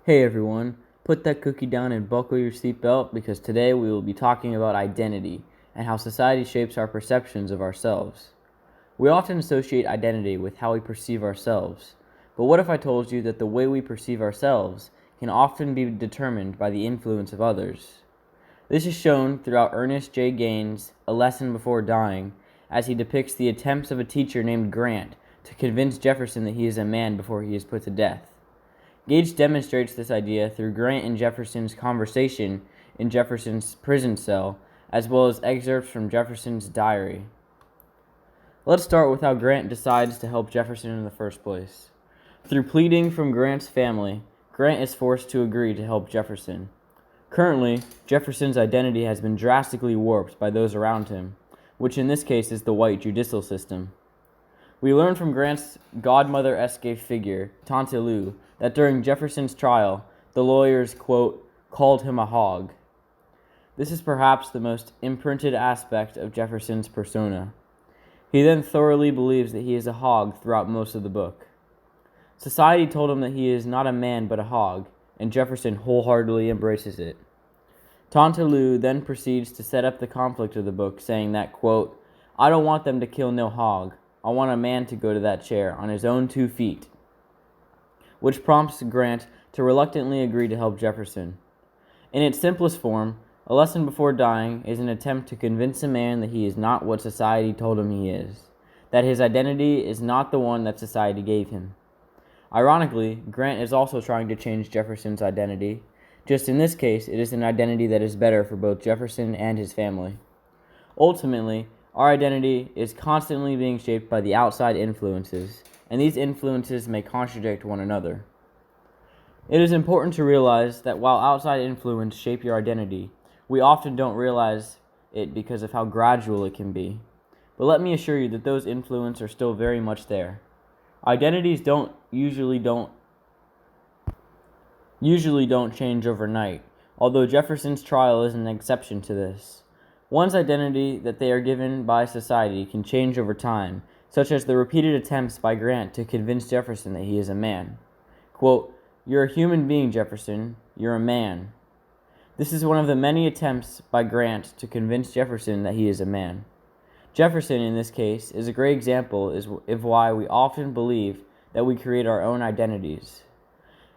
Hey everyone, put that cookie down and buckle your seatbelt because today we will be talking about identity and how society shapes our perceptions of ourselves. We often associate identity with how we perceive ourselves, but what if I told you that the way we perceive ourselves can often be determined by the influence of others? This is shown throughout Ernest J. Gaines' A Lesson Before Dying, as he depicts the attempts of a teacher named Grant to convince Jefferson that he is a man before he is put to death. Gage demonstrates this idea through Grant and Jefferson's conversation in Jefferson's prison cell, as well as excerpts from Jefferson's diary. Let's start with how Grant decides to help Jefferson in the first place. Through pleading from Grant's family, Grant is forced to agree to help Jefferson. Currently, Jefferson's identity has been drastically warped by those around him, which in this case is the white judicial system. We learn from Grant's godmother-esque figure, Tante Lou, that during Jefferson's trial, the lawyers, quote, called him a hog. This is perhaps the most imprinted aspect of Jefferson's persona. He then thoroughly believes that he is a hog throughout most of the book. Society told him that he is not a man but a hog, and Jefferson wholeheartedly embraces it. Tante Lou then proceeds to set up the conflict of the book, saying that, quote, I don't want them to kill no hog. I want a man to go to that chair on his own 2 feet, which prompts Grant to reluctantly agree to help Jefferson. In its simplest form, A Lesson Before Dying is an attempt to convince a man that he is not what society told him he is, that his identity is not the one that society gave him. Ironically, Grant is also trying to change Jefferson's identity, just in this case, it is an identity that is better for both Jefferson and his family. Ultimately, our identity is constantly being shaped by the outside influences, and these influences may contradict one another. It is important to realize that while outside influence shape your identity, we often don't realize it because of how gradual it can be. But let me assure you that those influences are still very much there. Identities usually don't change overnight, although Jefferson's trial is an exception to this. One's identity that they are given by society can change over time, such as the repeated attempts by Grant to convince Jefferson that he is a man. Quote, You're a human being, Jefferson. You're a man. This is one of the many attempts by Grant to convince Jefferson that he is a man. Jefferson, in this case, is a great example of why we often believe that we create our own identities.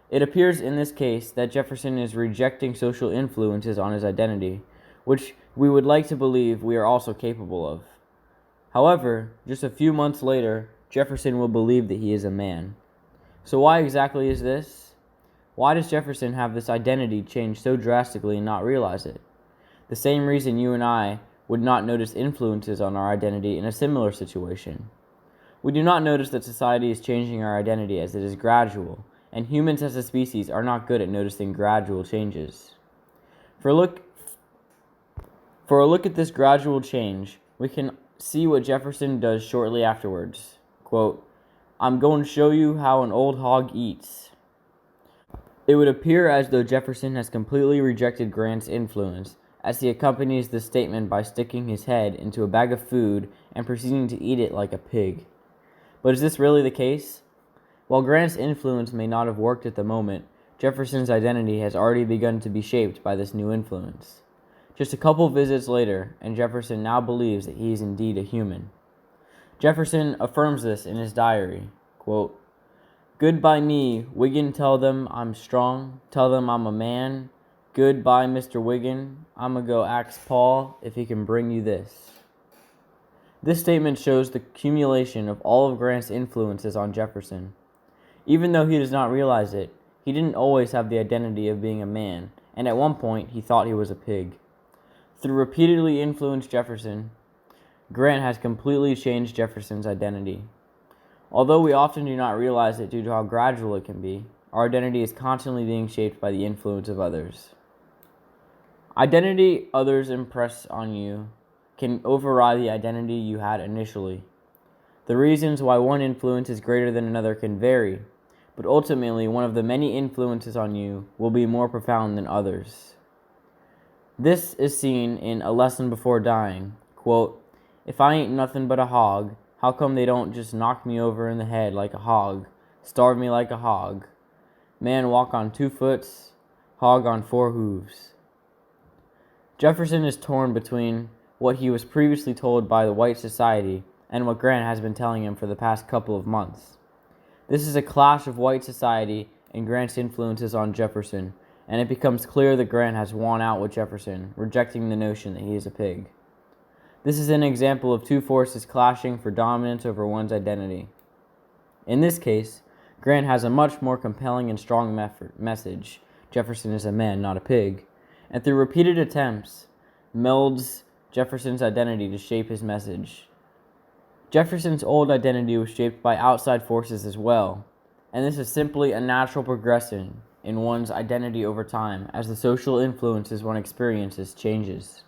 It appears in this case that Jefferson is rejecting social influences on his identity, which we would like to believe we are also capable of. However, just a few months later, Jefferson will believe that he is a man. So why exactly is this? Why does Jefferson have this identity change so drastically and not realize it? The same reason you and I would not notice influences on our identity in a similar situation. We do not notice that society is changing our identity as it is gradual, and humans as a species are not good at noticing gradual changes. For a look at this gradual change, we can see what Jefferson does shortly afterwards. Quote, I'm going to show you how an old hog eats. It would appear as though Jefferson has completely rejected Grant's influence, as he accompanies this statement by sticking his head into a bag of food and proceeding to eat it like a pig. But is this really the case? While Grant's influence may not have worked at the moment, Jefferson's identity has already begun to be shaped by this new influence. Just a couple visits later, and Jefferson now believes that he is indeed a human. Jefferson affirms this in his diary. Quote, Good by me, Wiggin, tell them I'm strong, tell them I'm a man. Goodbye, Mr. Wiggin, I'ma go ask Paul if he can bring you this. This statement shows the accumulation of all of Grant's influences on Jefferson. Even though he does not realize it, he didn't always have the identity of being a man, and at one point he thought he was a pig. Through repeatedly influenced Jefferson, Grant has completely changed Jefferson's identity. Although we often do not realize it due to how gradual it can be, our identity is constantly being shaped by the influence of others. Identity others impress on you can override the identity you had initially. The reasons why one influence is greater than another can vary, but ultimately one of the many influences on you will be more profound than others. This is seen in A Lesson Before Dying. Quote, If I ain't nothing but a hog, how come they don't just knock me over in the head like a hog, starve me like a hog? man walk on 2 foot, hog on 4 hooves. Jefferson is torn between what he was previously told by the white society and what Grant has been telling him for the past couple of months. This is a clash of white society and Grant's influences on Jefferson, and it becomes clear that Grant has won out with Jefferson, rejecting the notion that he is a pig. This is an example of two forces clashing for dominance over one's identity. In this case, Grant has a much more compelling and strong message: Jefferson is a man, not a pig, and through repeated attempts, melds Jefferson's identity to shape his message. Jefferson's old identity was shaped by outside forces as well, and this is simply a natural progression in one's identity over time as the social influences one experiences changes.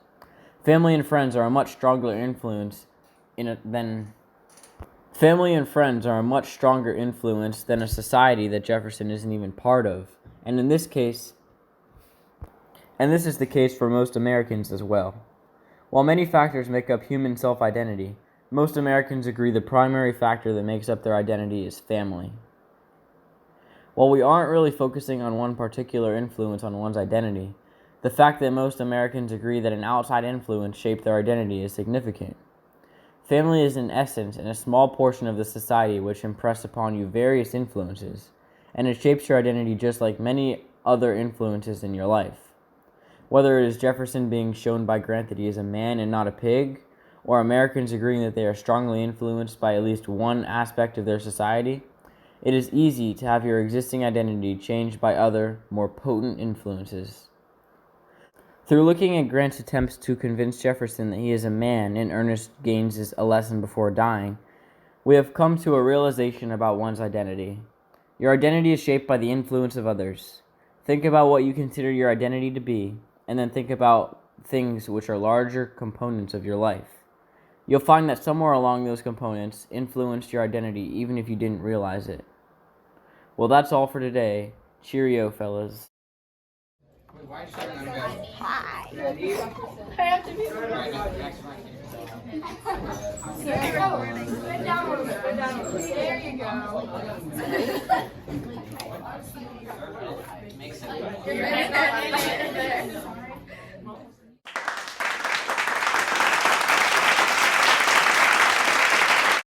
Family and friends are a much stronger influence than a society that Jefferson isn't even part of, and this is the case for most Americans as well. While many factors make up human self-identity, most Americans agree the primary factor that makes up their identity is family. While we aren't really focusing on one particular influence on one's identity, the fact that most Americans agree that an outside influence shaped their identity is significant. Family is in essence a small portion of the society which impress upon you various influences, and it shapes your identity just like many other influences in your life. Whether it is Jefferson being shown by Grant that he is a man and not a pig, or Americans agreeing that they are strongly influenced by at least one aspect of their society, it is easy to have your existing identity changed by other, more potent influences. Through looking at Grant's attempts to convince Jefferson that he is a man and Ernest Gaines's A Lesson Before Dying, we have come to a realization about one's identity. Your identity is shaped by the influence of others. Think about what you consider your identity to be, and then think about things which are larger components of your life. You'll find that somewhere along those components influenced your identity even if you didn't realize it. Well, that's all for today. Cheerio, fellas. Hi. I have to be Bend down a little bit. Bend down a little bit. There you go. You're